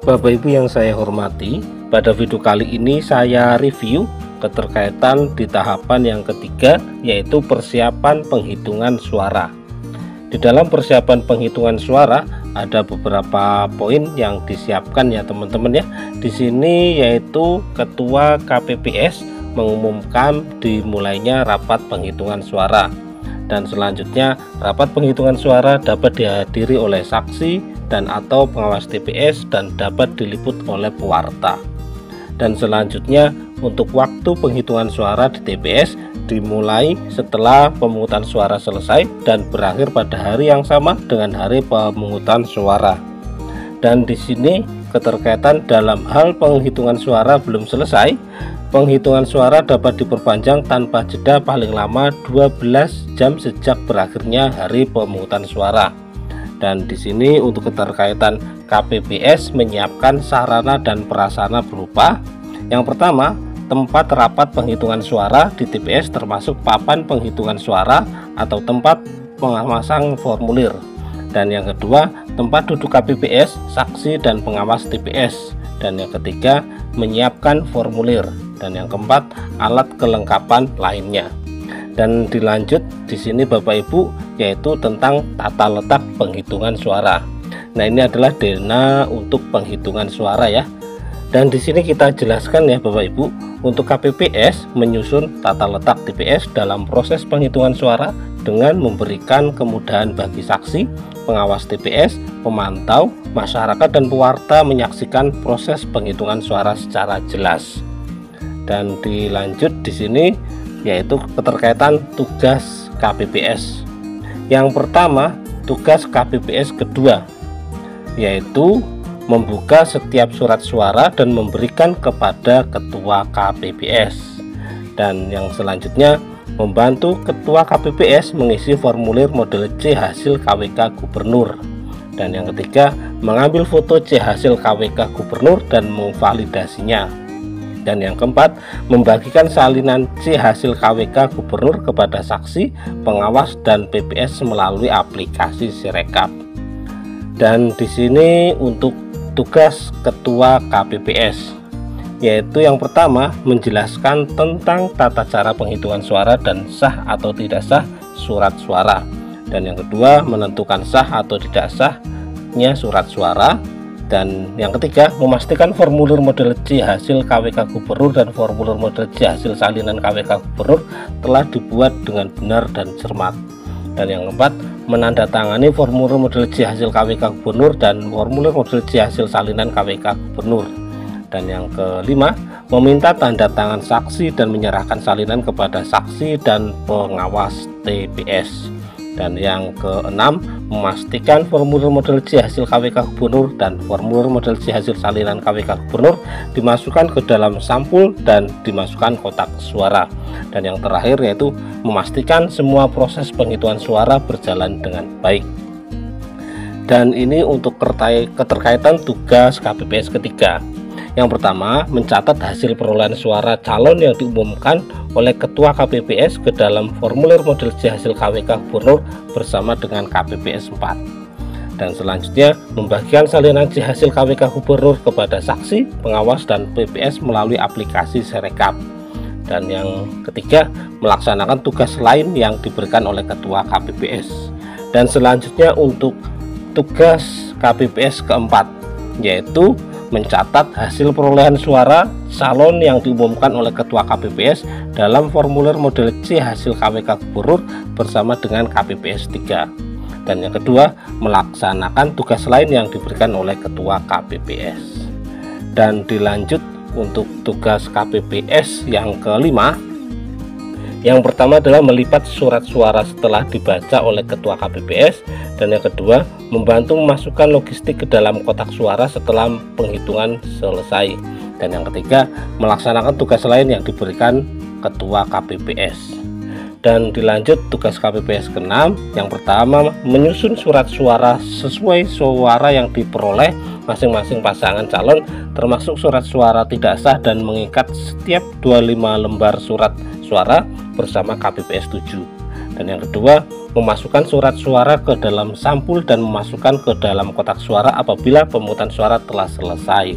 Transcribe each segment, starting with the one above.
Bapak Ibu yang saya hormati, pada video kali ini saya review keterkaitan di tahapan yang ketiga, yaitu persiapan penghitungan suara. Di dalam persiapan penghitungan suara ada beberapa poin yang disiapkan ya teman-teman ya. Di sini yaitu Ketua KPPS mengumumkan dimulainya rapat penghitungan suara. Dan selanjutnya rapat penghitungan suara dapat dihadiri oleh saksi dan atau pengawas TPS dan dapat diliput oleh pewarta. Dan selanjutnya untuk waktu penghitungan suara di TPS dimulai setelah pemungutan suara selesai dan berakhir pada hari yang sama dengan hari pemungutan suara. Dan di sini keterkaitan dalam hal penghitungan suara belum selesai, penghitungan suara dapat diperpanjang tanpa jeda paling lama 12 jam sejak berakhirnya hari pemungutan suara. Dan di sini untuk keterkaitan KPPS menyiapkan sarana dan prasarana berupa yang pertama, tempat rapat penghitungan suara di TPS termasuk papan penghitungan suara atau tempat pemasang formulir. Dan yang kedua, tempat duduk KPPS, saksi dan pengawas TPS. Dan yang ketiga, menyiapkan formulir. Dan yang keempat, alat kelengkapan lainnya. Dan dilanjut di sini Bapak Ibu, yaitu tentang tata letak penghitungan suara. Nah, ini adalah dena untuk penghitungan suara ya. Dan di sini kita jelaskan ya Bapak Ibu, untuk KPPS menyusun tata letak TPS dalam proses penghitungan suara dengan memberikan kemudahan bagi saksi, pengawas TPS, pemantau, masyarakat dan pewarta menyaksikan proses penghitungan suara secara jelas. Dan dilanjut di sini yaitu keterkaitan tugas KPPS. Yang pertama, tugas KPPS kedua yaitu membuka setiap surat suara dan memberikan kepada ketua KPPS. Dan yang selanjutnya, membantu ketua KPPS mengisi formulir model C hasil KWK gubernur. Dan yang ketiga, mengambil foto C hasil KWK gubernur dan memvalidasinya. Dan yang keempat, membagikan salinan C hasil KWK gubernur kepada saksi, pengawas dan PPS melalui aplikasi Sirekap. Dan di sini untuk tugas ketua KPPS yaitu yang pertama, menjelaskan tentang tata cara penghitungan suara dan sah atau tidak sah surat suara. Dan yang kedua, menentukan sah atau tidak sahnya surat suara. Dan yang ketiga, memastikan formulir model C hasil KWK gubernur dan formulir model C hasil salinan KWK gubernur telah dibuat dengan benar dan cermat. Dan yang keempat, menandatangani formulir model C hasil KWK gubernur dan formulir model C hasil salinan KWK gubernur. Dan yang kelima, meminta tanda tangan saksi dan menyerahkan salinan kepada saksi dan pengawas TPS. Dan yang keenam, memastikan formulir model C hasil KWK gubernur dan formulir model C hasil salinan KWK gubernur dimasukkan ke dalam sampul dan dimasukkan kotak suara. Dan yang terakhir yaitu memastikan semua proses penghitungan suara berjalan dengan baik. Dan ini untuk keterkaitan tugas KPPS ketiga. Yang pertama, mencatat hasil perolehan suara calon yang diumumkan oleh Ketua KPPS ke dalam formulir model C hasil KWK gubernur bersama dengan KPPS 4. Dan selanjutnya, membagikan salinan C hasil KWK gubernur kepada saksi, pengawas dan PPS melalui aplikasi Sirekap. Dan yang ketiga, melaksanakan tugas lain yang diberikan oleh Ketua KPPS. Dan selanjutnya untuk tugas KPPS keempat, yaitu mencatat hasil perolehan suara calon yang diumumkan oleh Ketua KPPS dalam formulir model C hasil KWK gubernur bersama dengan KPPS 3. Dan yang kedua, melaksanakan tugas lain yang diberikan oleh Ketua KPPS. Dan dilanjut untuk tugas KPPS yang kelima. Yang pertama adalah melipat surat suara setelah dibaca oleh Ketua KPPS. Dan yang kedua, membantu memasukkan logistik ke dalam kotak suara setelah penghitungan selesai. Dan yang ketiga, melaksanakan tugas lain yang diberikan Ketua KPPS. Dan dilanjut tugas KPPS ke-6. Yang pertama, menyusun surat suara sesuai suara yang diperoleh masing-masing pasangan calon, termasuk surat suara tidak sah, dan mengikat setiap 25 lembar surat suara bersama KPPS 7. Dan yang kedua, memasukkan surat suara ke dalam sampul dan memasukkan ke dalam kotak suara apabila pemungutan suara telah selesai.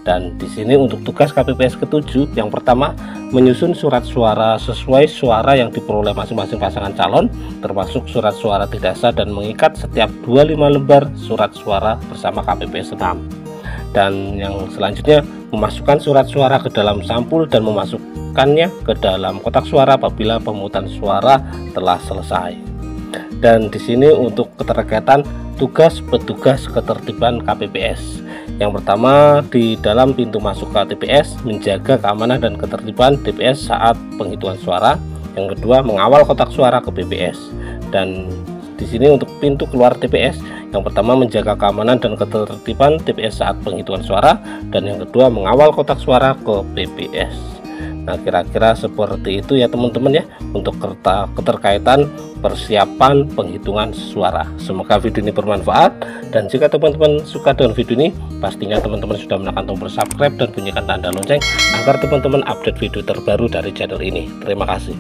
Dan di sini untuk tugas KPPS ke-7, yang pertama, menyusun surat suara sesuai suara yang diperoleh masing-masing pasangan calon, termasuk surat suara tidak sah, dan mengikat setiap 25 lembar surat suara bersama KPPS 6. Dan yang selanjutnya, memasukkan surat suara ke dalam sampul dan memasukkannya ke dalam kotak suara apabila pemungutan suara telah selesai. Dan di sini untuk keterkaitan tugas petugas ketertiban KPPS. Yang pertama, di dalam pintu masuk ke TPS, menjaga keamanan dan ketertiban TPS saat penghitungan suara. Yang kedua, mengawal kotak suara ke PPS. Dan di sini untuk pintu keluar TPS, yang pertama menjaga keamanan dan ketertiban TPS saat penghitungan suara, dan yang kedua mengawal kotak suara ke PPS. Nah, kira-kira seperti itu ya teman-teman ya, untuk keterkaitan persiapan penghitungan suara. Semoga video ini bermanfaat, dan jika teman-teman suka dengan video ini, pastinya teman-teman sudah menekan tombol subscribe dan bunyikan tanda lonceng agar teman-teman update video terbaru dari channel ini. Terima kasih.